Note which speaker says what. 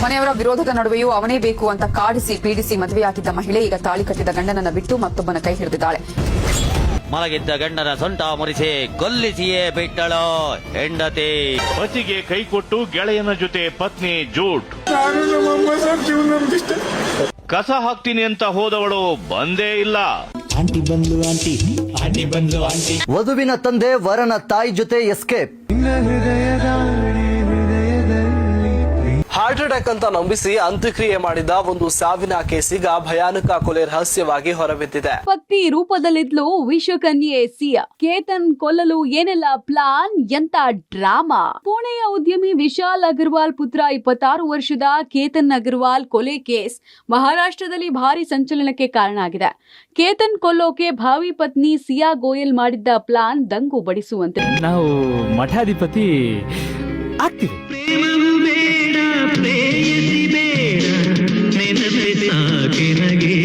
Speaker 1: ಮನೆಯವರ ವಿರೋಧದ ನಡುವೆಯೂ ಅವನೇ ಬೇಕು ಅಂತ ಕಾಡಿಸಿ ಪೀಡಿಸಿ ಮದುವೆಯಾಗಿದ್ದ ಮಹಿಳೆ ಈಗ ತಾಳಿ ಕಟ್ಟಿದ ಗಂಡನನ್ನ ಬಿಟ್ಟು ಮತ್ತೊಬ್ಬನ ಕೈ ಹಿಡಿದಿದ್ದಾಳೆ.
Speaker 2: ಮಲಗಿದ್ದ ಗಂಡನ ಸೊಂಟ ಮುರಿಸಿ ಕೊಲ್ಲಿಸಿಯೇ ಬಿಟ್ಟಳು ಹೆಂಡತಿ.
Speaker 3: ಪತಿಗೆ ಕೈ ಕೊಟ್ಟು ಗೆಳೆಯನ ಜೊತೆ ಪತ್ನಿ ಜೂಟ್. ಕಸ ಹಾಕ್ತೀನಿ ಅಂತ ಹೋದವಳು ಬಂದೇ ಇಲ್ಲ.
Speaker 4: ಆಂಟಿ ಬಂದ್ಲು ಆಂಟಿ, ಆಂಟಿ ಬಂದ್ಲು ಆಂಟಿ.
Speaker 5: ವಧುವಿನ ತಂದೆ ವರನ ತಾಯಿ ಜೊತೆ ಎಸ್ಕೇಪ್.
Speaker 6: ಹಾರ್ಟ್ ಅಟ್ಯಾಕ್ ಅಂತ ನಂಬಿಸಿ ಅಂತ್ಯಕ್ರಿಯೆ ಮಾಡಿದ ಒಂದು ಸಾವಿನ ಕೇಸಿಗ ಭಯಾನಕ ಕೊಲೆ ರಹಸ್ಯವಾಗಿ ಹೊರಬಿದ್ದಿದೆ.
Speaker 7: ಪತ್ನಿ ರೂಪದಲ್ಲಿದ್ಲು ವಿಶ್ವಕನ್ಯೆ ಸಿಯಾ. ಕೇತನ್ ಕೊಲ್ಲಲು ಏನೆಲ್ಲ ಪ್ಲಾನ್, ಎಂತ ಡ್ರಾಮಾ. ಪುಣೆಯ ಉದ್ಯಮಿ ವಿಶಾಲ್ ಅಗರ್ವಾಲ್ ಪುತ್ರ 26 ವರ್ಷದ ಕೇತನ್ ಅಗರ್ವಾಲ್ ಕೊಲೆ ಕೇಸ್ ಮಹಾರಾಷ್ಟ್ರದಲ್ಲಿ ಭಾರಿ ಸಂಚಲನಕ್ಕೆ ಕಾರಣ ಆಗಿದೆ. ಕೇತನ್ ಕೊಲ್ಲೋಕೆ ಭಾವಿ ಪತ್ನಿ ಸಿಯಾ ಗೋಯಲ್ ಮಾಡಿದ್ದ ಪ್ಲಾನ್ ದಂಗು ಬಡಿಸುವಂತೆ.
Speaker 4: ನಾವು ಮಠಾಧಿಪತಿ ಆಗ್ತೀವಿ.
Speaker 8: ಪ್ರೇಯಸಿ ಬೇಡ ನೆನಪೆ ಸಾಕೆ ನಗೆ.